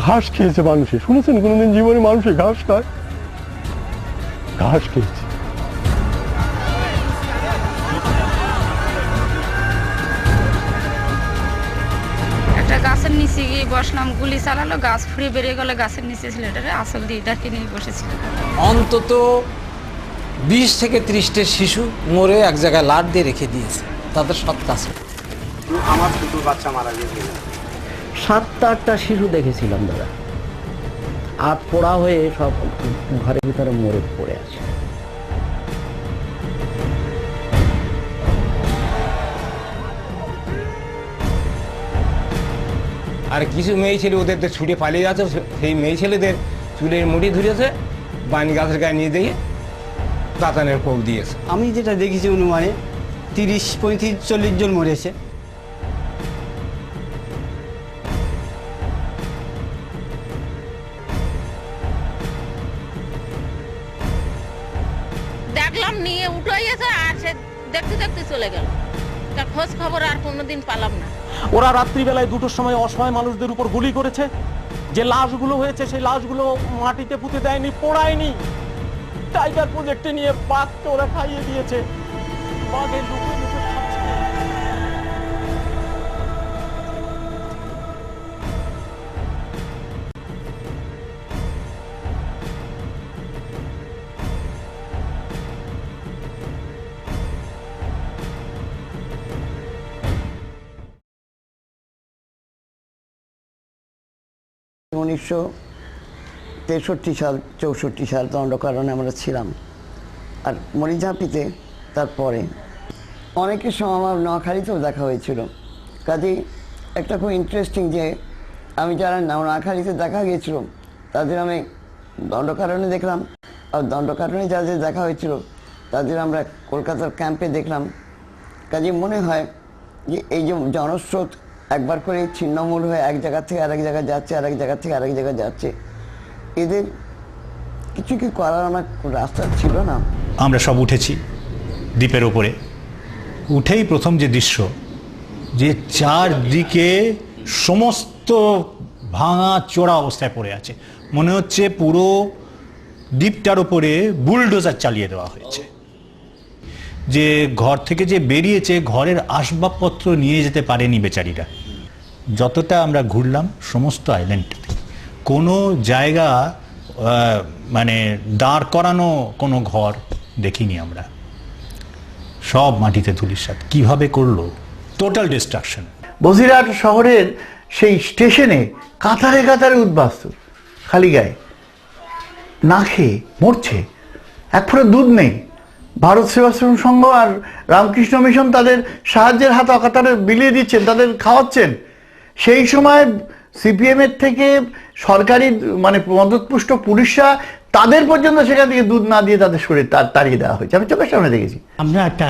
ঘাস খেয়েছে মানুষে, শুনেছেন কোনোদিন জীবনে মানুষে ঘাস খায়? ঘাস খেয়েছে। একটা গাছের নিচে গিয়ে বসলাম, গুলি চালালো, গাছ ফুড়ে বেরিয়ে গেলে গাছের নিচে ছিল, এটা আসল দিয়ে ডাকে নিয়ে বসেছিল। অন্তত 20 থেকে 30টা শিশু মরে এক জায়গায় লাট দিয়ে রেখে দিয়েছে, তাদের সত্তা আছে। আমার দুটো বাচ্চা মারা গেছে। 7-8টা শিশু দেখেছিলাম দাদা, আর পোড়া হয়ে সব ঘরের ভিতরে মরে পড়ে আছে। আর কিছু মেয়ে ছেলে ওদের ছুটে পালিয়ে যাচ্ছে, সেই মেয়ে ছেলেদের চুলের মুঠি ধরেছে, বানি গাছের গায়ে নিয়ে দিয়ে দাঁতানের কোপ দিয়েছে। আমি যেটা দেখেছি অনুমানে 30, 35, 40 জন মরেছে। দেখলাম নিয়ে উঠে গেছে, আর সে দেখতে দেখতে চলে গেল। তার খোঁজ খবর আর কোনোদিন পালাম না। ওরা রাত্রিবেলায় 2টোর সময় অসহায় মানুষদের উপর গুলি করেছে। যে লাশগুলো হয়েছে সেই লাশগুলো মাটিতে পুঁতে দেয়নি, পোড়ায়নি। টাইগার প্রজেক্টে নিয়ে বাঘকে ওরা খাইয়ে দিয়েছে, বাঘের লুকিয়ে লুকিয়ে খাচ্ছে। উনিশশো 63 সাল 64 সাল দণ্ডকারণে আমরা ছিলাম। আর মরিঝাঁপিতে তারপরে অনেকের সময় আমার নোয়াখালীতেও দেখা হয়েছিল। কাজেই একটা খুব ইন্টারেস্টিং যে আমি যারা নোয়াখালীতে দেখা গিয়েছিল তাদের আমি দণ্ডকারণে দেখলাম, আর দণ্ডকারণে যাদের দেখা হয়েছিল তাদের আমরা কলকাতার ক্যাম্পে দেখলাম। কাজে মনে হয় যে এই যে জনস্রোত একবার করে ছিন্নমূল হয়ে এক জায়গা থেকে আরেক জায়গায় যাচ্ছে, আরেক জায়গা থেকে আরেক জায়গায় যাচ্ছে, এদের কিছু কি করার আমার রাস্তা ছিল না? আমরা সব উঠেছি দ্বীপের ওপরে। উঠেই প্রথম যে দৃশ্য, যে চারদিকে সমস্ত ভাঙা চোরা অবস্থায় পড়ে আছে, মনে হচ্ছে পুরো দ্বীপটার ওপরে বুলডোজার চালিয়ে দেওয়া হয়েছে। যে ঘর থেকে যে বেরিয়েছে, ঘরের আসবাবপত্র নিয়ে যেতে পারেনি বেচারিরা। যতটা আমরা ঘুরলাম সমস্ত আইল্যান্ডটাতে কোনো জায়গা মানে দাঁড় করানো কোনো ঘর দেখিনি আমরা। সব মাটিতে ধুলিসাৎ। কিভাবে করলো? Total distraction. বসিরহাট শহরের সেই স্টেশনে কাতারে কাতারে উদ্বাস্ত, খালি গায়ে, না খেয়ে মরছে, এক ফোঁটা দুধ নেই। ভারত সেবাশ্রম সংঘ আর রামকৃষ্ণ মিশন তাদের সাহায্যের হাত অকাতারে বিলিয়ে দিচ্ছেন, তাদের খাওয়াচ্ছেন। সেই সময় সিপিএমের থেকে সরকারি মানে মদতপুষ্ট পুলিশরা তাদের পর্যন্ত সেখান থেকে দুধ না দিয়ে তাদের শরীর তাড়িয়ে দেওয়া হয়েছে। আমি চোখের সামনে দেখেছি। আমরা একটা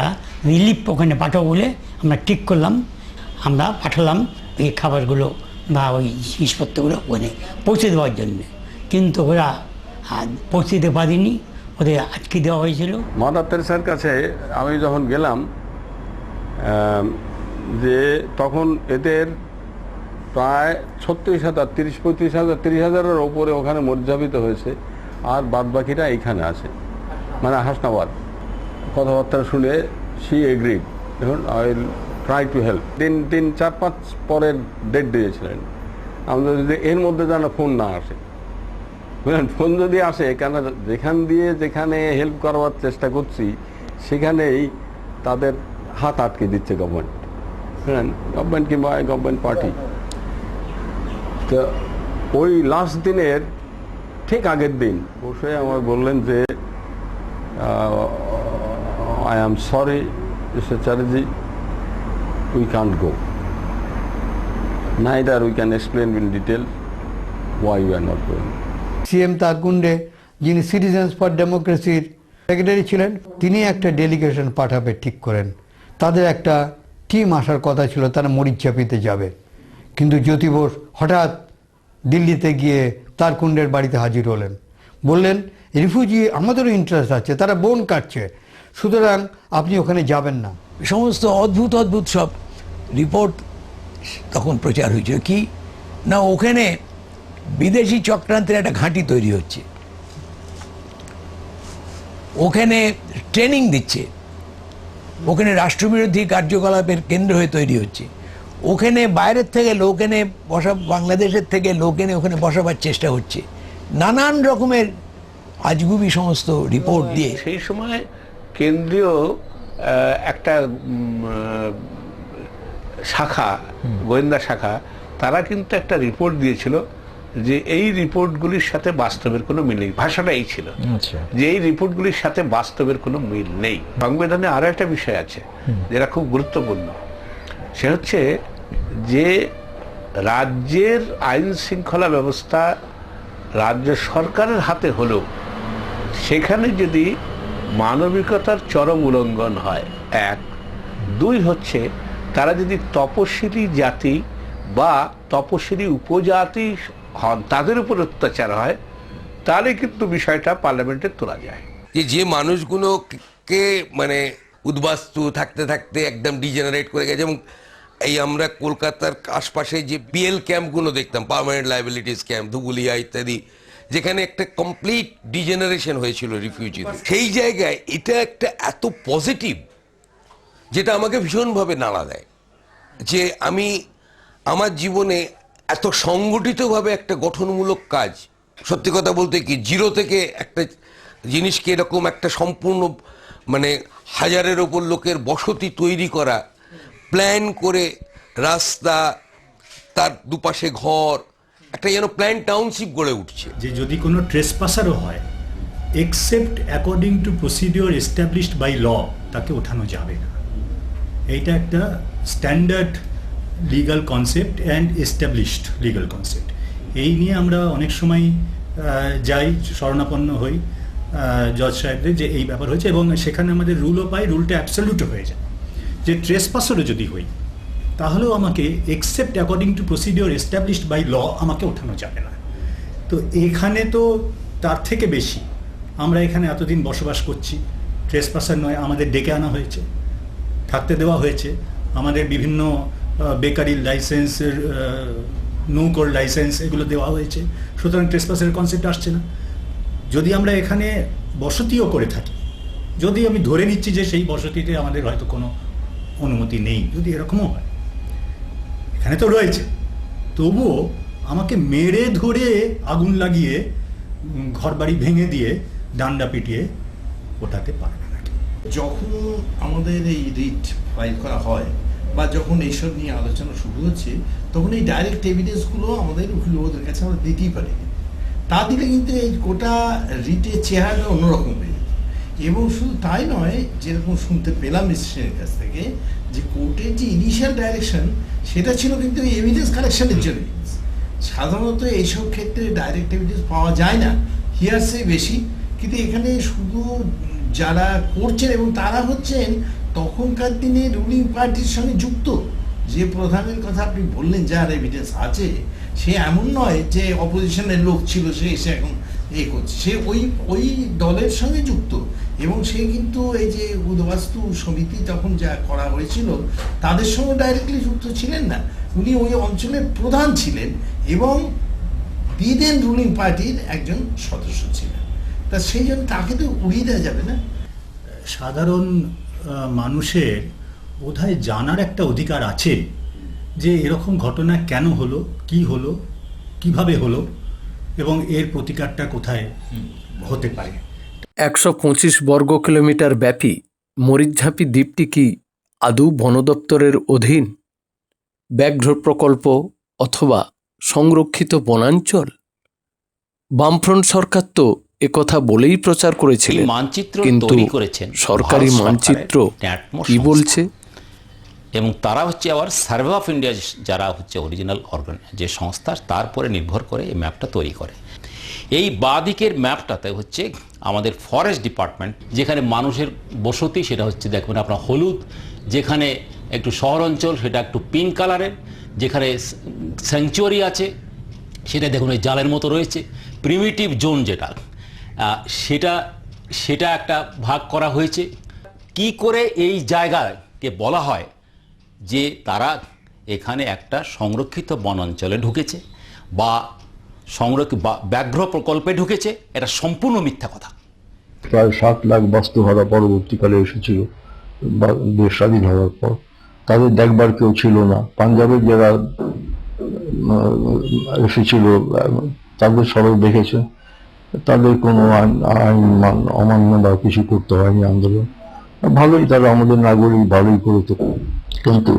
রিলিফ ওখানে পাঠাবো বলে আমরা ঠিক করলাম, আমরা পাঠালাম এই খাবারগুলো বা ওই জিনিসপত্রগুলো ওখানে পৌঁছে দেওয়ার জন্যে, কিন্তু ওরা পৌঁছে দিতে পারিনি, ওদের আটকে দেওয়া হয়েছিল। মাদার তেরেসার কাছে আমি যখন গেলাম, যে তখন এদের প্রায় 36,000, 35,000, 30,000-এর ওপরে ওখানে মর্যাবিত হয়েছে, আর বাদ বাকিরা এইখানে আছে, মানে হাসনাবাদ। কথাবার্তা শুনে শি এগ্রিড, দেখুন I will try to help. 3-4-5 পরের ডেট দিয়েছিলেন আমাদের, যদি এর মধ্যে যেন ফোন না আসে, বুঝলেন। ফোন যদি আসে, কেন যেখানে হেল্প করবার চেষ্টা করছি সেখানেই তাদের হাত আটকে দিচ্ছে গভর্নমেন্ট, বুঝলেন, গভর্নমেন্ট কিংবা গভর্নমেন্ট পার্টি। তো ওই লাস্ট দিনের ঠিক আগের দিন বসে আমার বললেন যে I am sorry mister Chatterjee, we can't go, neither we can explain in detail why you are not going. CM Tarkunde, যিনি সিটিজেন্স ফর ডেমোক্রেসির সেক্রেটারি ছিলেন, তিনি একটা ডেলিগেশন পাঠাবে ঠিক করেন। তাদের একটা টিম আসার কথা ছিল, তারা মরিচঝাপিতে যাবে। কিন্তু জ্যোতি বোস হঠাৎ দিল্লিতে গিয়ে তারকুন্ডের বাড়িতে হাজির হলেন, বললেন রিফিউজি আমাদেরও ইন্টারেস্ট আছে, তারা বন কাটছে, সুতরাং আপনি ওখানে যাবেন না। সমস্ত অদ্ভুত অদ্ভুত সব রিপোর্ট তখন প্রচার হয়েছিল। কি না, ওখানে বিদেশি চক্রান্তের একটা ঘাঁটি তৈরি হচ্ছে, ওখানে ট্রেনিং দিচ্ছে, ওখানে রাষ্ট্রবিরোধী কার্যকলাপের কেন্দ্র হয়ে তৈরি হচ্ছে, ওখানে বাইরের থেকে লোক এনে বাংলাদেশের থেকে লোক এনে ওখানে বসাবার চেষ্টা হচ্ছে, নানান রকমের আজগুবি সমস্ত রিপোর্ট দিয়ে। সেই সময় কেন্দ্রীয় একটা শাখা, গোয়েন্দা শাখা, তারা কিন্তু একটা রিপোর্ট দিয়েছিল যে এই রিপোর্টগুলির সাথে বাস্তবের কোনো মিল নেই। ভাষাটা এই ছিল যে এই রিপোর্টগুলির সাথে বাস্তবের কোনো মিল নেই। সংবিধানে আরো একটা বিষয় আছে যেটা খুব গুরুত্বপূর্ণ, সে হচ্ছে যে রাজ্যের আইন শৃঙ্খলা ব্যবস্থা রাজ্য সরকারের হাতে হলেও সেখানে যদি মানবিকতার চরম উল্লঙ্ঘন হয়, এক, দুই হচ্ছে তারা যদি তপশিলি জাতি বা তপশিলি উপজাতি হন, তাদের উপর অত্যাচার হয়, তাহলে কিন্তু বিষয়টা পার্লামেন্টে তোলা যায়। যে মানুষগুলোকে মানে উদ্বাস্তু থাকতে থাকতে একদম ডিজেনারেট করে গেছে, এবং এই আমরা কলকাতার আশপাশে যে বিএল ক্যাম্পগুলো দেখতাম, পার্মানেন্ট লাইবিলিটিস ক্যাম্প, ধুবুলিয়া ইত্যাদি, যেখানে একটা কমপ্লিট ডিজেনারেশন হয়েছিল রিফিউজিদের, সেই জায়গায় এটা একটা এত পজিটিভ, যেটা আমাকে ভীষণভাবে নাড়া দেয় যে আমি আমার জীবনে এত সংগঠিতভাবে একটা গঠনমূলক কাজ, সত্যি কথা বলতে কি জিরো থেকে একটা জিনিসকে এরকম একটা সম্পূর্ণ মানে হাজারের ওপর লোকের বসতি তৈরি করা, প্ল্যান করে রাস্তা, তার দুপাশে ঘর, একটা যেন প্ল্যান টাউনশিপ গড়ে উঠছে। যে যদি কোনো ট্রেসপাসারও হয়, except according to procedure established by law, তাকে ওঠানো যাবে না। এইটা একটা standard legal concept and established legal concept. এই নিয়ে আমরা অনেক সময় যাই, শরণাপন্ন হই জজ সাহেবদের যে এই ব্যাপার হয়েছে, এবং সেখানে আমাদের রুলও পাই, রুলটা অ্যাবসলিউটও হয়ে যায় যে ট্রেসপাসারও যদি হই তাহলেও আমাকে except according to procedure established by law আমাকে ওঠানো যাবে না। তো এখানে তো তার থেকে বেশি আমরা এখানে এতদিন বসবাস করছি, ট্রেসপাসার নয়, আমাদের ডেকে আনা হয়েছে, থাকতে দেওয়া হয়েছে, আমাদের বিভিন্ন বেকারির লাইসেন্সের, নৌকোর লাইসেন্স এগুলো দেওয়া হয়েছে, সুতরাং ট্রেসপাসের কনসেপ্ট আসছে না। যদি আমরা এখানে বসতিও করে থাকি, যদি আমি ধরে নিচ্ছি যে সেই বসতিতে আমাদের হয়তো কোনো অনুমতি নেই, যদি এরকমও হয়, এখানে তো রয়েছে, তবুও আমাকে মেরে ধরে আগুন লাগিয়ে ঘরবাড়ি ভেঙে দিয়ে ডান্ডা পিটিয়ে ওঠাতে পারবে না। যখন আমাদের এই রিট ফাইল করা হয় বা যখন এইসব নিয়ে আলোচনা শুরু হচ্ছে, তখন এই ডাইরেক্ট এভিডেন্সগুলো আমাদের উকিলবাবুদের কাছে আমরা দিতেই পারি। তা দিলে কিন্তু এই গোটা রিটের চেহারাটা অন্যরকম হয়ে যেত। এবং শুধু তাই নয়, যেরকম শুনতে পেলাম মিস্ট্রির কাছ থেকে, যে কোর্টের যে ইনিশিয়াল ডাইরেকশন সেটা ছিল কিন্তু এভিডেন্স কালেকশনের জন্য। সাধারণত এইসব ক্ষেত্রে ডাইরেক্ট এভিডেন্স পাওয়া যায় না, হিয়ারসে বেশি। কিন্তু এখানে শুধু যারা করছেন এবং তারা হচ্ছেন তখনকার দিনে রুলিং পার্টির সঙ্গে যুক্ত। যে প্রধানের কথা আপনি বললেন যার এভিডেন্স আছে, সে এমন নয় যে অপোজিশনের লোক ছিল সে এসে এখন করছে, সে ওই দলের সঙ্গে যুক্ত। এবং সে কিন্তু এই যে উদ্বাস্তু সমিতি তখন যা করা হয়েছিল তাদের সঙ্গে ডাইরেক্টলি যুক্ত ছিলেন না, উনি ওই অঞ্চলের প্রধান ছিলেন এবং বিদেন রুলিং পার্টির একজন সদস্য ছিলেন। তা সেই জন্য তাকে তো উড়িয়ে দেওয়া যাবে না। সাধারণ মানুষের বোধহয় জানার একটা অধিকার আছে যে এরকম ঘটনা কেন হলো, কি হলো, কিভাবে হলো, এবং এর প্রতিকারটা কোথায় হতে পারে। 125 বর্গ কিলোমিটার ব্যাপী মরিচঝাঁপি দ্বীপটি কি আদৌ বন দপ্তরের অধীন, ব্যাঘ্র প্রকল্প অথবা সংরক্ষিত বনাঞ্চল? বামফ্রন্ট সরকার তো একথা বলেই প্রচার করেছিলেন, কিন্তু সরকারি মানচিত্র কি বলছে? এবং তারা হচ্ছে আবার সার্ভে অফ ইন্ডিয়া যারা হচ্ছে অরিজিনাল অর্গান যে সংস্থা, তারপরে নির্ভর করে এই ম্যাপটা তৈরি করে। এই বাঁদিকের ম্যাপটাতে হচ্ছে আমাদের ফরেস্ট ডিপার্টমেন্ট, যেখানে মানুষের বসতি সেটা হচ্ছে দেখবেন আপনার হলুদ, যেখানে একটু শহর অঞ্চল সেটা একটু পিঙ্ক কালারের, যেখানে স্যাংচুয়ারি আছে সেটা দেখুন এই জালের মতো রয়েছে, প্রিমিটিভ জোন যেটা সেটা একটা ভাগ করা হয়েছে। কি করে এই জায়গায় কে বলা হয় যে তারা এখানে একটা সংরক্ষিত বনাঞ্চলে ঢুকেছে বা ব্যাঘ্র প্রকল্পে ঢুকেছে, এটা সম্পূর্ণ মিথ্যা কথা। প্রায় 7 লাখ বাস্তুহারা পরবর্তীকালে এসেছিল দেশ স্বাধীন হওয়ার পর, তাদের দেখবার কেউ ছিল না। পাঞ্জাবের যারা এসেছিল তাদের সবাই দেখেছে, তাদের কোনো আইন অমান্য বা কিছু করতে হয়নি আন্দোলন। ভালোই তারা আমাদের নাগরিক, ভালোই করেছে। কিন্তু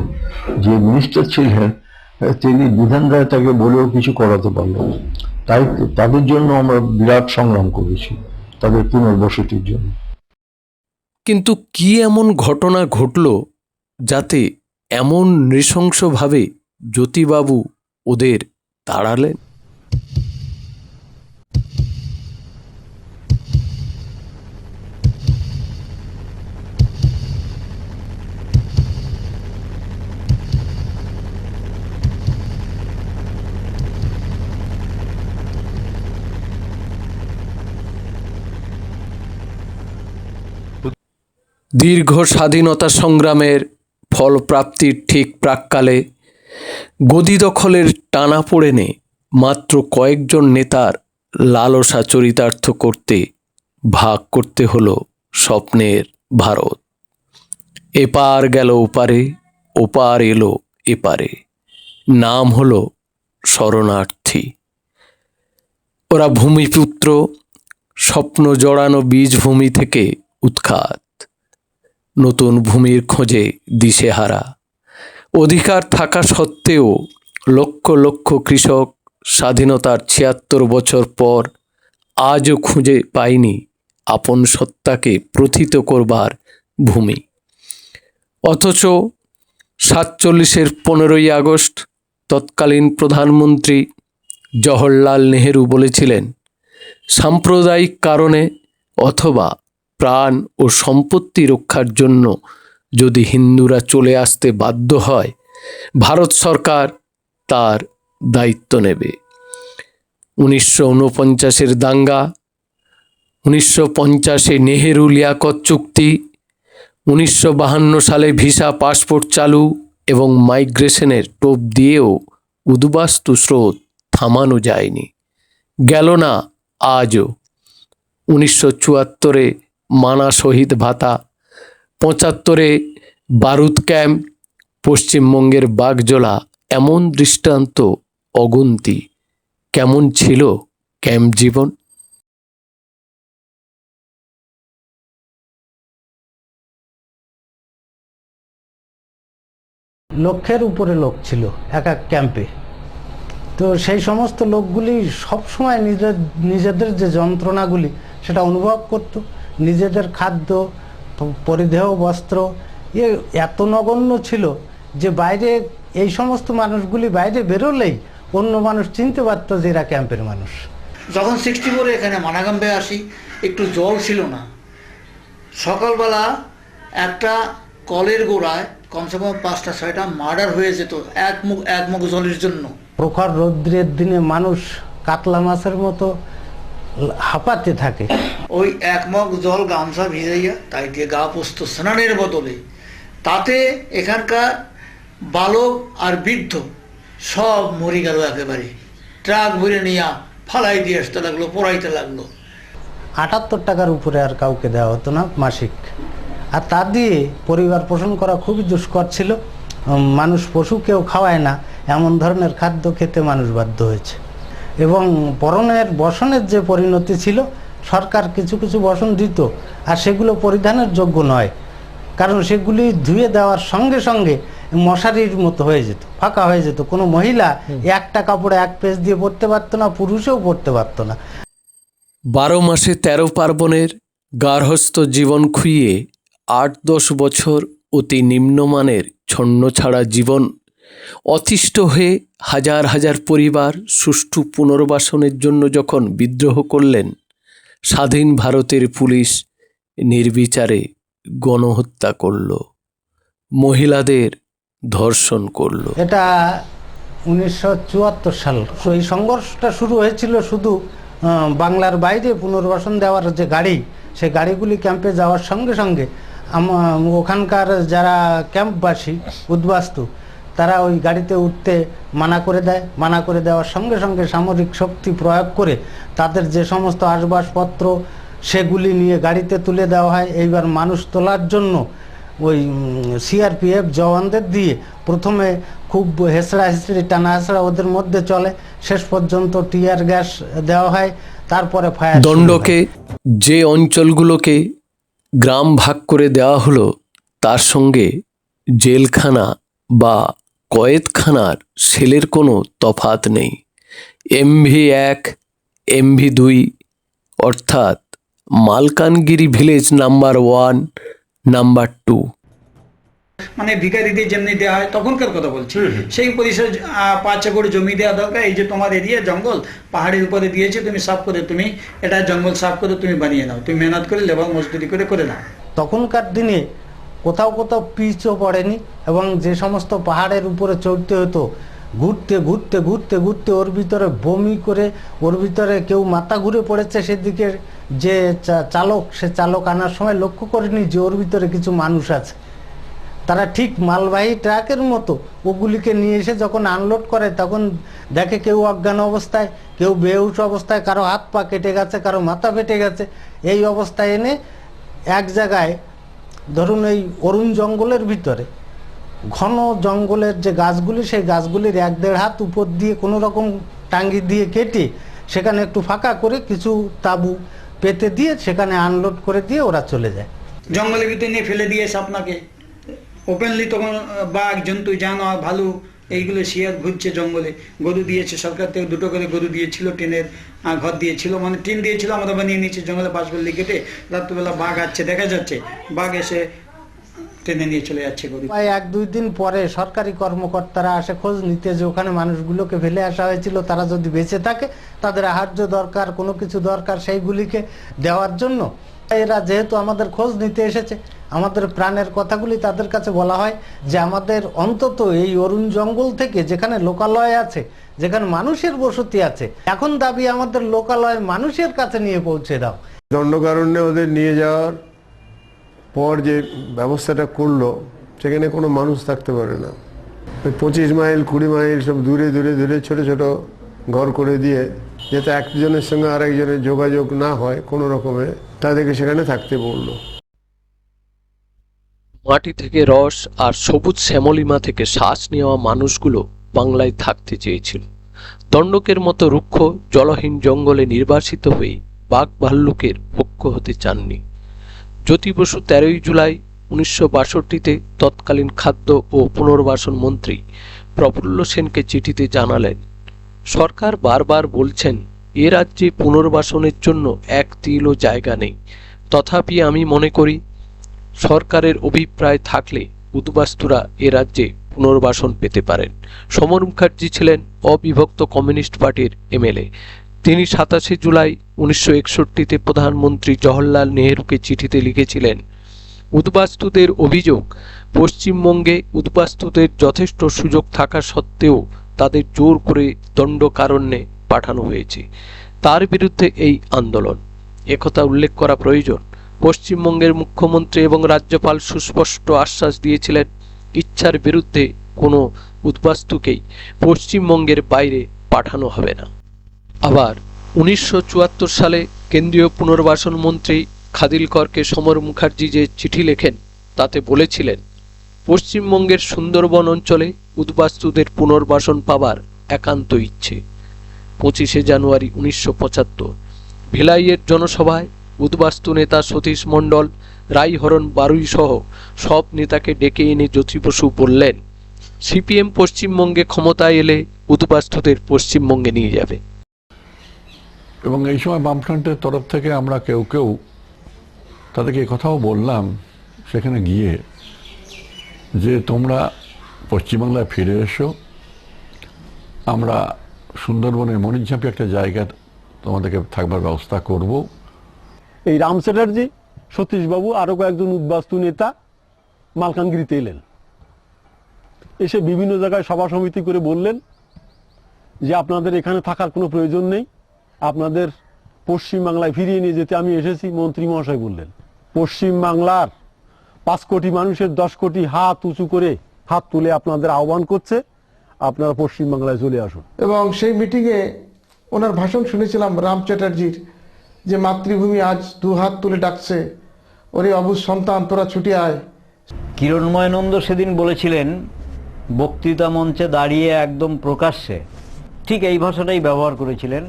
যে মিনিস্টার ছিলেন তিনি বিধান রায় তাকে বলেও কিছু করাতে পারলেন না। তাই তাদের জন্য আমরা বিরাট সংগ্রাম করেছি, তাদের পুনর্বসতির জন্য। কিন্তু কি এমন ঘটনা ঘটল যাতে এমন নৃশংসভাবে জ্যোতিবাবু ওদের তাড়ালেন? দীর্ঘ স্বাধীনতা সংগ্রামের ফলপ্রাপ্তির ঠিক প্রাক্কালে গদি দখলের টানাপোড়েনে মাত্র কয়েকজন নেতার লালসা চরিতার্থ করতে ভাগ করতে হলো স্বপ্নের ভারত। এপার গেল ওপারে, ওপার এলো এপারে, নাম হলো শরণার্থী। ওরা ভূমিপুত্র, স্বপ্ন জড়ানো বীজভূমি থেকে উৎখাত, নতুন ভূমির খোঁজে দিশেহারা। অধিকার থাকা সত্ত্বেও লক্ষ লক্ষ কৃষক স্বাধীনতার ৭৬ বছর পর আজও খুঁজে পায়নি আপন সত্তাকে প্রথিত করবার ভূমি। অথচ ৪৭-এর ১৫ই আগস্ট তৎকালীন প্রধানমন্ত্রী জওহরলাল নেহেরু বলেছিলেন, সাম্প্রদায়িক কারণে অথবা প্রাণ ও সম্পত্তি রক্ষার জন্য যদি হিন্দুরা চলে আসতে বাধ্য হয়, ভারত সরকার তার দায়িত্ব নেবে। ১৯৪৯-এর দাঙ্গা, ১৯৫০-এ নেহেরু লিয়াকত চুক্তি, ১৯৫২ সালে ভিসা পাসপোর্ট চালু এবং মাইগ্রেশনের টোপ দিয়েও উদ্বাস্তু স্রোত থামানো যায়নি। গেল না আজও। ১৯৭৪-এ মানা শহীদ ভাতা, ৭৫-এ বারুদ ক্যাম্প, পশ্চিমবঙ্গের বাগজোলা, এমন দৃষ্টান্ত অগুন্তি। কেমন ছিল ক্যাম্প জীবন? লক্ষের উপরে লোক ছিল এক এক ক্যাম্পে। তো সেই সমস্ত লোকগুলি সবসময় নিজেদের যে যন্ত্রণাগুলি সেটা অনুভব করত। নিজেদের খাদ্য, পরিধেয় বস্ত্র এত নগণ্য ছিল যে বাইরে এই সমস্ত মানুষগুলি বাইরে বেরোলেই অন্য মানুষ চিনতে পারত যে এরা ক্যাম্পের মানুষ। যখন 64-এ এখানে মানাগাম্বে আসি, একটু জল ছিল না। সকালবেলা একটা কলের গোড়ায় কমসে কম 5টা-6টা মার্ডার হয়ে যেত এক মুখ জলের জন্য। প্রখর রৌদ্রের দিনে মানুষ কাতলা মাছের মতো হাঁপাতে থাকে। ওই এক মগ জল গামছা ভিজাইয়া তাই দিয়ে গা পুষত স্নানের বদলে। তাতে এখানকার বালক আর বৃদ্ধ সব মরে গেল একেবারে। ট্রাক ভরে নিয়ে ফালাই দিয়ে আসতে লাগলো, পোড়াইতে লাগলো। 78 টাকার উপরে আর কাউকে দেওয়া হতো না মাসিক। আর তা দিয়ে পরিবার পোষণ করা খুবই দুষ্কর ছিল। মানুষ পশুকেও খাওয়ায় না এমন ধরনের খাদ্য খেতে মানুষ বাধ্য হয়েছে। এবং বসনের যে পরিণতি ছিল, সরকার কিছু কিছু বসন দিত আর সেগুলো পরিধানের যোগ্য নয়, কারণ সেগুলি ধুয়ে দেওয়ার সঙ্গে সঙ্গে মশারির মতো হয়ে যেত, ফাঁকা হয়ে যেত। কোনো মহিলা একটা কাপড়ে এক পেজ দিয়ে পরতে পারতো না, পুরুষেও পরতে পারতো না। 12 মাসে 13 পার্বণের গার্হস্থ্য জীবন খুইয়ে 8-10 বছর অতি নিম্নমানের ছন্নছাড়া জীবন অতিষ্ঠ হয়ে হাজার হাজার পরিবার সুষ্ঠু পুনর্বাসনের জন্য যখন বিদ্রোহ করলেন, স্বাধীন ভারতের পুলিশ নির্বিচারে গণহত্যা করল, মহিলাদের ধর্ষণ করল। এটা 1974 সাল। এই সংঘর্ষটা শুরু হয়েছিল শুধু বাংলার বাইরে পুনর্বাসন দেওয়ার যে গাড়ি, সেই গাড়িগুলি ক্যাম্পে যাওয়ার সঙ্গে সঙ্গে ওখানকার যারা ক্যাম্পবাসী উদ্বাস্তু তারা ওই গাড়িতে উঠতে মানা করে দেয়। মানা করে দেওয়ার সঙ্গে সঙ্গে সামরিক শক্তি প্রয়োগ করে তাদের যে সমস্ত আসবাবপত্র সেগুলি নিয়ে গাড়িতে তুলে দেওয়া হয়। এইবার মানুষ তোলার জন্য ওই সিআরপিএফ জওয়ানদের দিয়ে প্রথমে খুব হেঁচড়া হেঁচড়ি টানা হেঁচড়া ওদের মধ্যে চলে, শেষ পর্যন্ত টিয়ার গ্যাস দেওয়া হয়, তারপরে ফায়ার। দণ্ডকে যে অঞ্চলগুলোকে গ্রাম ভাগ করে দেওয়া হলো তার সঙ্গে জেলখানা বা কয়েদখানার সেলের কোনো তফাৎ নেই। MV1, MV2 অর্থাৎ মালকানগিরি ভিলেজ নাম্বার 1, নাম্বার 2। মানে ভিখারিদের যেমনি দেওয়া হয় তখনকার কথা বলছি, সেই পরিসর 5 একর জমি দেওয়া দরকার। এই যে তোমার এরিয়া জঙ্গল পাহাড়ের উপরে দিয়েছে, তুমি সাফ করে, তুমি এটা জঙ্গল সাফ করে তুমি বানিয়ে নাও, তুমি মেহনত করে লেবার মজদুরি করে নাও। তখনকার দিনে কোথাও কোথাও পিচও পড়েনি এবং যে সমস্ত পাহাড়ের উপরে চড়তে হতো ঘুরতে ঘুরতে ঘুরতে ঘুরতে ওর ভিতরে বমি করে, ওর ভিতরে কেউ মাথা ঘুরে পড়েছে, সেদিকে যে চালক সে চালক আনার সময় লক্ষ্য করেনি যে ওর ভিতরে কিছু মানুষ আছে। তারা ঠিক মালবাহী ট্রাকের মতো ওগুলিকে নিয়ে এসে যখন আনলোড করে তখন দেখে কেউ অজ্ঞান অবস্থায়, কেউ বেহুশ অবস্থায়, কারো হাত পা কেটে গেছে, কারো মাথা ফেটে গেছে। এই অবস্থায় এনে এক জায়গায়, ধরুন এই অরুণ জঙ্গলের ভিতরে ঘন জঙ্গলের যে গাছগুলি, সেই গাছগুলির 1-1.5 হাত উপর দিয়ে কোনো রকম টাঙ্গি দিয়ে কেটে সেখানে একটু ফাঁকা করে কিছু তাঁবু পেতে দিয়ে সেখানে আনলোড করে দিয়ে ওরা চলে যায়। জঙ্গলের ভিতরে নিয়ে ফেলে দিয়েছে আপনাকে ওপেনলি। তখন বাঘ, জন্তু, জানোয়ার, ভালু এইগুলো শিয়ার ঘুরছে জঙ্গলে। গরু দিয়েছে সরকার থেকে 2টো করে গরু দিয়েছিল, টিনের ঘর দিয়েছিল, মানে টিন দিয়েছিল, আমরা বানিয়ে নিয়েছি জঙ্গলে পাশ গলি কেটে। রাত্রিবেলা বাঘ আসছে, দেখা যাচ্ছে বাঘ এসে টেনে নিয়ে চলে যাচ্ছে গরু। 1-2 দিন পরে সরকারি কর্মকর্তারা আসে খোঁজ নিতে যে ওখানে মানুষগুলোকে ফেলে আসা হয়েছিল, তারা যদি বেঁচে থাকে তাদের আহার্য দরকার, কোনো কিছু দরকার, সেইগুলিকে দেওয়ার জন্য এরা যেহেতু আমাদের খোঁজ নিতে এসেছে, আমাদের প্রাণের কথাগুলি তাদের কাছে বলা হয় যে আমাদের অন্তত এই অরুণ জঙ্গল থেকে যেখানে লোকালয় আছে, যেখানে মানুষের বসতি আছে, এখন দাবি আমাদের লোকালয় মানুষের কাছে নিয়ে পৌঁছে দাও। দণ্ডকারণ্যে ওদের নিয়ে যাওয়ার পর যে ব্যবস্থাটা করলো, সেখানে কোনো মানুষ থাকতে পারে না। 25 মাইল 20 মাইল সব দূরে দূরে দূরে ছোট ছোট ঘর করে দিয়ে, যাতে একজনের সঙ্গে আরেকজনের যোগাযোগ না হয় কোনো রকমে, তাদেরকে সেখানে থাকতে বললো। মাটি থেকে রস আর সবুজ শ্যামলিমা থেকে শ্বাস নেওয়া মানুষগুলো বাংলায় থাকতে চেয়েছিল। দণ্ডকের মতো রুক্ষ জলহীন জঙ্গলে নির্বাসিত হয়ে বাঘ ভাল্লুকের পক্ষ হতে চাননি। জ্যোতি বসু 13ই জুলাই 1962-তে তৎকালীন খাদ্য ও পুনর্বাসন মন্ত্রী প্রফুল্ল সেনকে চিঠিতে জানালেন, সরকার বারবার বলছেন এ রাজ্যে পুনর্বাসনের জন্য 1 তিলও জায়গা নেই। তথাপি আমি মনে করি সরকারের অভিপ্রায় থাকলে উদ্বাস্তুরা এ রাজ্যে পুনর্বাসন পেতে পারেন। সমর মুখার্জি ছিলেন অবিভক্ত কমিউনিস্ট পার্টির MLA। তিনি 27শে জুলাই 1961-তে প্রধানমন্ত্রী জওহরলাল নেহরুকে চিঠিতে লিখেছিলেন, উদ্বাস্তুদের অভিযোগ পশ্চিমবঙ্গে উদ্বাস্তুদের যথেষ্ট সুযোগ থাকা সত্ত্বেও তাদের জোর করে দণ্ডকারণ্যে পাঠানো হয়েছে। তার বিরুদ্ধে এই আন্দোলন, একথা উল্লেখ করা প্রয়োজন। পশ্চিমবঙ্গের মুখ্যমন্ত্রী এবং রাজ্যপাল সুস্পষ্ট আশ্বাস দিয়েছিলেন ইচ্ছার বিরুদ্ধে কোনো উদ্বাস্তুকেই পশ্চিমবঙ্গের বাইরে পাঠানো হবে না। আবার 1974 সালে কেন্দ্রীয় পুনর্বাসন মন্ত্রী খাদিলকরকে সমর মুখার্জি যে চিঠি লেখেন তাতে বলেছিলেন, পশ্চিমবঙ্গের সুন্দরবন অঞ্চলে উদ্বাস্তুদের পুনর্বাসন পাবার একান্ত ইচ্ছে। 25শে জানুয়ারি 1975 ভিলাইয়ের জনসভায় উদ্বাস্তু নেতা সতীশ মণ্ডল, রাইহরণ বারুই সহ সব নেতাকে ডেকে এনে জ্যোতি বসু বললেন, CPM পশ্চিমবঙ্গে ক্ষমতায় এলে উদ্বাস্তুদের পশ্চিমবঙ্গে নিয়ে যাবে। এবং এই সময় বামফ্রন্টের তরফ থেকে আমরা কেউ কেউ তাদেরকে কথাও বললাম সেখানে গিয়ে, যে তোমরা পশ্চিমবাংলায় ফিরে এসো, আমরা সুন্দরবনের মরিচঝাঁপি একটা জায়গা তোমাদেরকে থাকবার ব্যবস্থা করব। এই রাম চ্যাটার্জি, সতীশবাবু, আরো কয়েকজন উদ্বাস্তু নেতা মালকানগিরিতে এলেন। এসে বিভিন্ন জায়গায় সভা সমিতি করে বললেন যে আপনাদের এখানে থাকার কোনো প্রয়োজন নেই, আপনাদের পশ্চিম বাংলায় ফিরিয়ে নিয়ে যেতে আমি এসেছি। মন্ত্রী মহাশয় বললেন, পশ্চিম বাংলার 5 কোটি মানুষের 10 কোটি হাত উঁচু করে হাত তুলে আপনাদের আহ্বান করছে, আপনারা পশ্চিমবাংলায় চলে আসুন। এবং সেই মিটিংয়ে ওনার ভাষণ শুনেছিলাম রাম চ্যাটার্জির, যে মাতৃভূমি আজ 2 হাত তুলে ডাকছে, ওরে অবুজ সন্তান তোরা ছুটে আয়। কিরণময় নন্দ সেদিন বলেছিলেন বক্তৃতা মঞ্চে দাঁড়িয়ে একদম প্রকাশ্যে, ঠিক এই ভাষাটাই ব্যবহার করেছিলেন,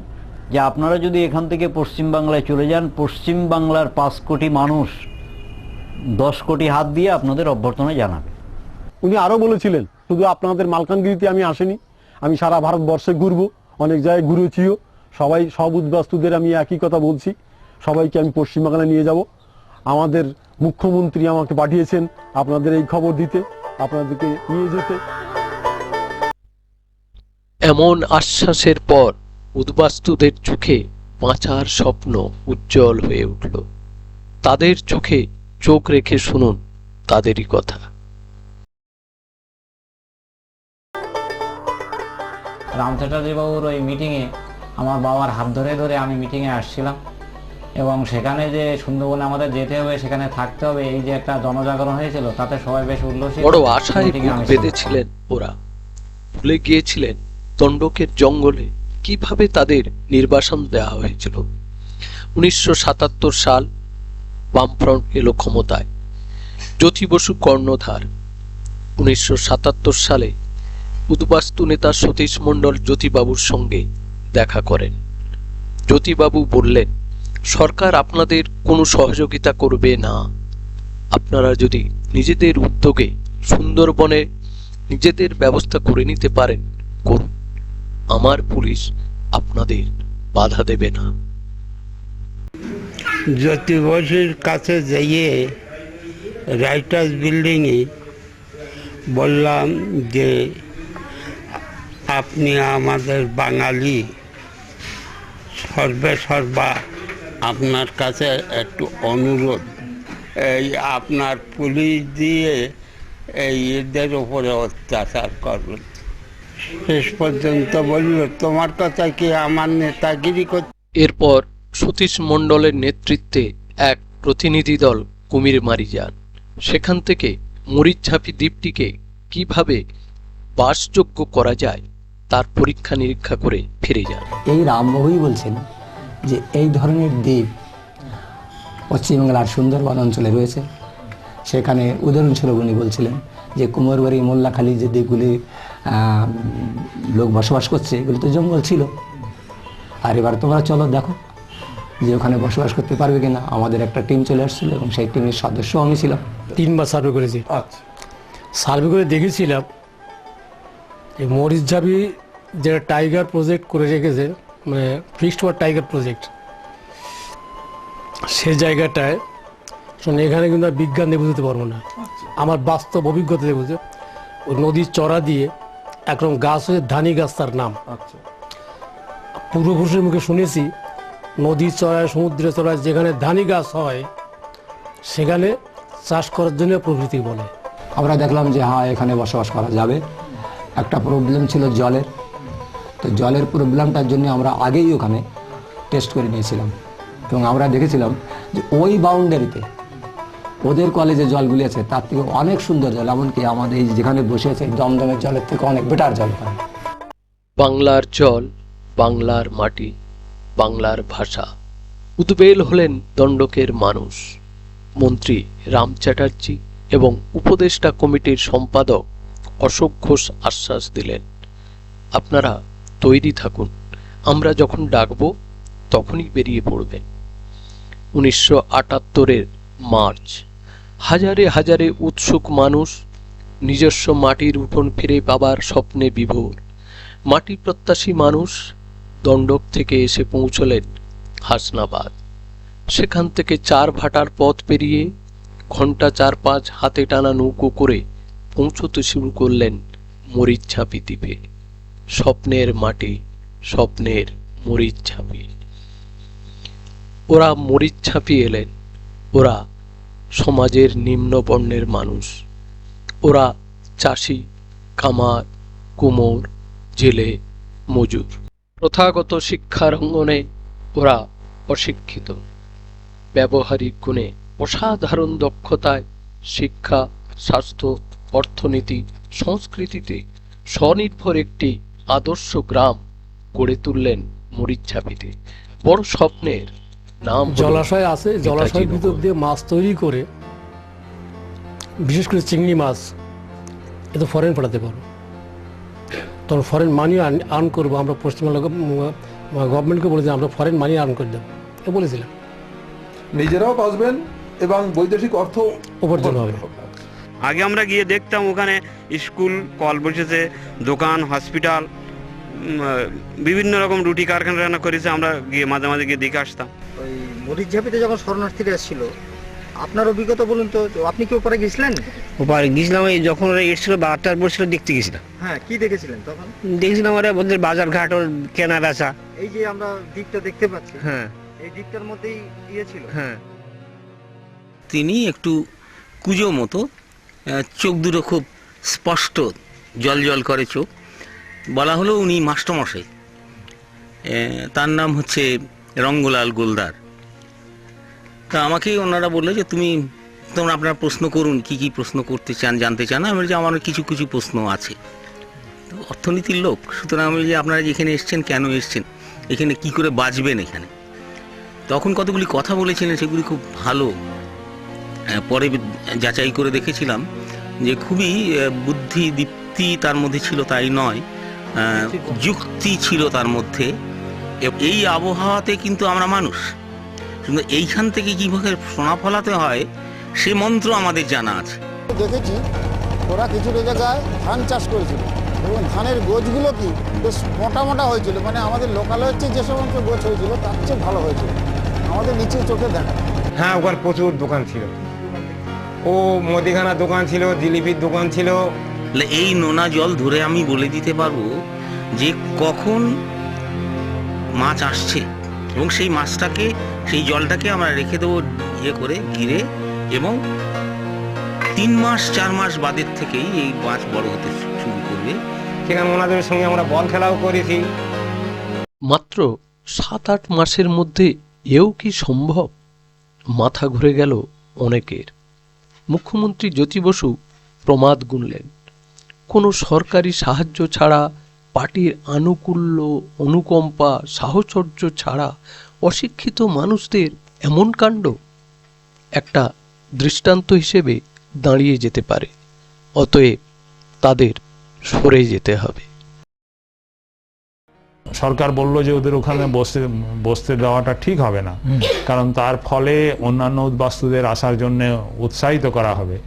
যে আপনারা যদি এখান থেকে পশ্চিমবাংলায় চলে যান, পশ্চিমবাংলার 5 কোটি মানুষ 10 কোটি হাত দিয়ে আপনাদের অভ্যর্থনা জানাবে। উনি আরো বলেছিলেন, শুধু আপনাদের মালকানগিরিতে আমি আসেনি, আমি সারা ভারতবর্ষে ঘুরবো, অনেক জায়গায় ঘুরেছিও। সব উদ্বাস্তুদের আমি একই কথা বলছি, সবাইকে আমি পশ্চিমবাংলায় নিয়ে যাব। আমাদের মুখ্যমন্ত্রী আমাকে পাঠিয়েছেন আপনাদের এই খবর দিতে, আপনাদেরকে নিয়ে যেতে। এমন আশ্বাসের পর উদ্বাস্তুদের চোখে বাঁচার স্বপ্ন উজ্জ্বল হয়ে উঠল। তাদের চোখে চোখ রেখে শুনুন তাদেরই কথা। রাম চ্যাটার্জি বাবুর ওই মিটিংয়ে আমার বাবার হাত ধরে ধরে আমি মিটিংয়ে আসছিলাম, এবং সেখানে যে সুন্দরবনে আমাদের যেতে হবে, সেখানে থাকতে হবে, এই যে একটা জনজাগরণ হয়েছিল, তাতে সবাই বেশ উল্লসিত। বড় আশায় বেঁধেছিলেন ওরা। ভুলে গিয়েছিলেন দণ্ডকের জঙ্গলে কিভাবে তাদের নির্বাসন দেওয়া হয়েছিল। 1977 সাল বামফ্রন্ট এলো ক্ষমতায়, জ্যোতি বসু কর্ণধার। 1977 সালে উদ্বাস্তু নেতা সতীশ মণ্ডল জ্যোতিবাবুর সঙ্গে দেখা করেন। জ্যোতিবাবু বললেন, সরকার আপনাদের কোনো সহযোগিতা করবে না, আপনারা যদি নিজেদের উদ্যোগে সুন্দরবনে নিজেদের ব্যবস্থা করে নিতে পারেন করুন, আমার পুলিশ আপনাদের বাধা দেবে না। জ্যোতি বসুর কাছে যেয়ে রাইটার্স বিল্ডিংয়ে বললাম যে আপনি আমাদের বাঙালি, সর্বা আপনার কাছে একটু অনুরোধ, এই আপনার পুলিশ দিয়ে এই এদের উপরে অত্যাচার করবেন। শেষ পর্যন্ত বলল, তোমার কথা কি আমার নেতাগিরি করতে। এরপর সতীশ মণ্ডলের নেতৃত্বে এক প্রতিনিধি দল কুমিরমারি যান। সেখান থেকে মরিচঝাপি দ্বীপটিকে কিভাবে বাসযোগ্য করা যায় তার পরীক্ষা নিরীক্ষা করে ফিরে যান। এই রামবাবুই বলছেন যে এই ধরনের দ্বীপ পশ্চিমবাংলার সুন্দরবন অঞ্চলে রয়েছে। সেখানে উদাহরণস্বরূপ উনি বলছিলেন যে কুমোরবাড়ি, মোল্লাখালী যে দ্বীপগুলি লোক বসবাস করছে, এগুলো তো জঙ্গল ছিল। আর এবার তোমরা চলো দেখো যে ওখানে বসবাস করতে পারবে কিনা। আমাদের একটা টিম চলে আসছিল এবং সেই টিমের সদস্য আমি ছিলাম। 3 বার সার্ভে করেছি। আচ্ছা, সার্ভে করে দেখেছিলাম এই মরিচঝাপি যেটা টাইগার প্রজেক্ট করে রেখেছে, মানে ফিক্সড ফর টাইগার প্রজেক্ট, সে জায়গাটায় এখানে কিন্তু বিজ্ঞান দিয়ে বুঝতে পারবো না, আমার বাস্তব অভিজ্ঞতা দিয়ে বুঝে। ওই নদীর চড়া দিয়ে একরকম গাছ হয়েছে ধানি গাছ, তার নাম। পূর্বপুরুষের মুখে শুনেছি নদীর চড়ায়, সমুদ্রের চড়ায় যেখানে ধানি গাছ হয় সেখানে চাষ করার জন্য প্রকৃতি বলে। আমরা দেখলাম যে হ্যাঁ, এখানে বসবাস করা যাবে। একটা প্রবলেম ছিল জলের, তো জলের প্রবলেমটার জন্য আমরা আগেই ওখানে টেস্ট করে নিয়েছিলাম এবং আমরা দেখেছিলাম যে ওই বাউন্ডারিতে ওদের কলেজে জলগুলি আছে তার থেকে অনেক সুন্দর জল, এমনকি আমাদের এই যেখানে বসে আছে দমদমের জলের থেকে অনেক বেটার জল পায়। বাংলার জল, বাংলার মাটি, বাংলার ভাষা। উদ্বেল হলেন দণ্ডকের মানুষ। মন্ত্রী রাম চ্যাটার্জি এবং উপদেষ্টা কমিটির সম্পাদক অশোক ঘোষ আশ্বাস দিলেন, আপনারা তৈরি থাকুন, আমরা যখন ডাকব তখনই বেরিয়ে পড়বেন। 1978 মার্চ, হাজারে হাজারে উৎসুক মানুষ নিজস্ব মাটির উঠোন ফিরে পাবার স্বপ্নে বিভোর। মাটি প্রত্যাশী মানুষ দণ্ডক থেকে এসে পৌঁছলেন হাসনাবাদ। সেখান থেকে 4 ভাটার পথ পেরিয়ে ঘন্টা 4-5 হাতে টানা নৌকো করে পৌঁছতে শুরু করলেন মরিচঝাপি দ্বীপে। স্বপ্নের মাটি, স্বপ্নের মরিচঝাপি। ওরা মরিচঝাপি এলেন, ওরা সমাজের নিম্ন বর্ণের মানুষ, ওরা চাষি, কামার, কুমোর, জেলে, মজুর। প্রথাগত শিক্ষার অঙ্গনে ওরা অশিক্ষিত, ব্যবহারিক গুণে অসাধারণ দক্ষতায় শিক্ষা, স্বাস্থ্য, অর্থনীতি, সংস্কৃতিতে স্বনির্ভর একটি আদর্শ গ্রাম গড়ে তুললেন মরিচঝাপিতে। বড় স্বপ্নের নাম হলো জলাশয় আছে, জলাশয়ের ভিতর দিয়ে মাছ তৈরি করে, বিশেষ করে চিংড়ি মাছ এত ফরেন পাঠাতে পারো, তখন ফরেন মানি আর্ন করবো আমরা। পশ্চিমবঙ্গ গভর্নমেন্টকে বলেছিলাম আমরা ফরেন মানি আর্ন করে দেবো, এ বলেছিলাম। নিজেরাও বাঁচবেন এবং বৈদেশিক অর্থ উপার্জন হবে। আগে আমরা গিয়ে দেখতাম ওখানে স্কুল, কল বসেছে, দোকান, হসপিটাল, বিভিন্ন রকম রুটি কারখানা করেছে। আমরা গিয়ে মাঝে মাঝে গিয়ে দেখে আসতাম। ওই মরিচঝাপিতে যখন শরণার্থীরা এসেছিল, আপনার অভিজ্ঞতা বলুন তো, আপনি কি ওপারে গেছিলেন? ওপারে গেছিলাম, এই যখন ওরা এসেছিল বারটার পড়ছিল দেখতে গেছিলাম। হ্যাঁ, কি দেখেছিলেন তখন? দেখছিলাম ওরা ওদের বাজার ঘাট, ওর কেনা বেচা। এই যে আমরা দ্বীপটা দেখতে পাচ্ছি, হ্যাঁ, এই দ্বীপটার মধ্যেই ইয়ে ছিল। হ্যাঁ, তিনি একটু কুজো মতো, চোখ দুটো খুব স্পষ্ট জল জল করে চোখ। বলা হলো উনি মাস্টারমশাই, তার নাম হচ্ছে রঙ্গলাল গোলদার। তা আমাকে ওনারা বললো যে তোমরা আপনারা প্রশ্ন করুন, কি কি প্রশ্ন করতে চান, জানতে চান। আমি বলি যে আমার কিছু কিছু প্রশ্ন আছে। তো অর্থনীতির লোক, সুতরাং আমি যে আপনারা যেখানে এসছেন, কেন এসছেন, এখানে কি করে বাঁচবেন এখানে। তখন কতগুলি কথা বলেছিলেন, সেগুলি খুব ভালো। পরে যাচাই করে দেখেছিলাম যে খুবই বুদ্ধি দীপ্তি তার মধ্যে ছিল, তাই নয়, যুক্তি ছিল তার মধ্যে। এই আবহাওয়াতে কিন্তু আমরা মানুষ, কিন্তু এইখান থেকে কীভাবে সোনা ফলাতে হয় সে মন্ত্র আমাদের জানা আছে। দেখেছি ওরা কিছুটা জায়গায় ধান চাষ করেছিল এবং ধানের গোছগুলো কি বেশ মোটা মোটা হয়েছিল, মানে আমাদের লোকালে হচ্ছে যে সমস্ত গোছ হয়েছিল তার চেয়ে ভালো হয়েছিল, আমাদের নিচে চোখে দেখা। হ্যাঁ, ওখানে প্রচুর দোকান ছিল, ও মুদিখানার দোকান ছিল, জিলিপির দোকান ছিল। এই নোনা জল ধরে আমি বলে দিতে পারবো যে কখন মাছ আসছে, এবং সেই মাছটাকে, সেই জলটাকে আমরা রেখে দেবো ইয়ে করে ঘিরে, এবং 3 মাস 4 মাস বাদের থেকেই এই মাছ বড় হতে শুরু করবে। সেখানে ওনাদের সঙ্গে আমরা বল খেলাও করেছি। মাত্র 7-8 মাসের মধ্যে এও কি সম্ভব? মাথা ঘুরে গেল অনেকের। মুখ্যমন্ত্রী জ্যোতি বসু প্রমাদ গুনলেন, কোনো সরকারি সাহায্য ছাড়া, পার্টির আনুকূল্য, অনুকম্পা, সাহচর্য ছাড়া অশিক্ষিত মানুষদের এমন কাণ্ড একটা দৃষ্টান্ত হিসেবে দাঁড়িয়ে যেতে পারে। অতএব তাদের সরে যেতে হবে। সরকার বলল যে ওদের ওখানে বসতে দেওয়াটা ঠিক হবে না, কারণ তার ফলে অন্যান্য উদ্বাস্তুদের আসার জন্য উৎসাহিত করা হবে।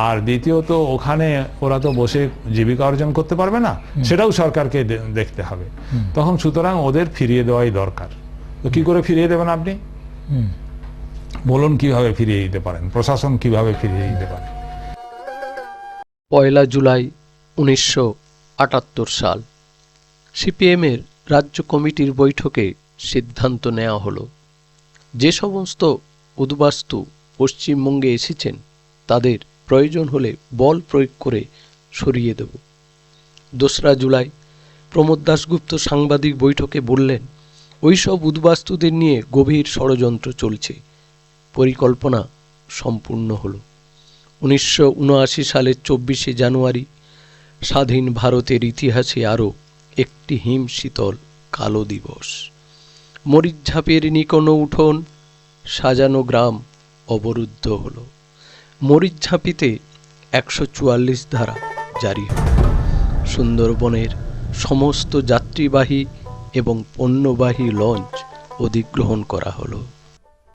আর দ্বিতীয়ত ওখানে ওরা তো বসে জীবিকা অর্জন করতে পারবে না, সেটাও সরকারকে দেখতে হবে। তখন সুতরাং ওদের ফিরিয়ে দেওয়াই দরকার। তো কি করে ফিরিয়ে দেবেন আপনি বলুন? কিভাবে ফিরিয়ে দিতে পারেন? প্রশাসন কিভাবে ফিরিয়ে দিতে পারে? 1 জুলাই 1978 সাল সিপিএমের রাজ্য কমিটির বৈঠকে সিদ্ধান্ত নেওয়া হলো, যে সমস্ত উদ্বাস্তু পশ্চিমবঙ্গে এসেছেন তাদের প্রয়োজন হলে বল প্রয়োগ করে সরিয়ে দেব। 2 জুলাই প্রমোদ দাশগুপ্ত সাংবাদিক বৈঠকে বললেন, ওইসব উদ্বাস্তুদের নিয়ে গভীর ষড়যন্ত্র চলছে, পরিকল্পনা সম্পূর্ণ হলো। 1979 সালের 24 জানুয়ারি স্বাধীন ভারতের ইতিহাসে আরও একটি হিমশীতল কালো দিবস। মরিচঝাপের নিকোনো উঠোন, সাজানো গ্রাম অবরুদ্ধ হলো। মরিচঝাপিতে 144 ধারা জারি হল। সুন্দরবনের সমস্ত যাত্রীবাহী এবং পণ্যবাহী লঞ্চ অধিগ্রহণ করা হলো।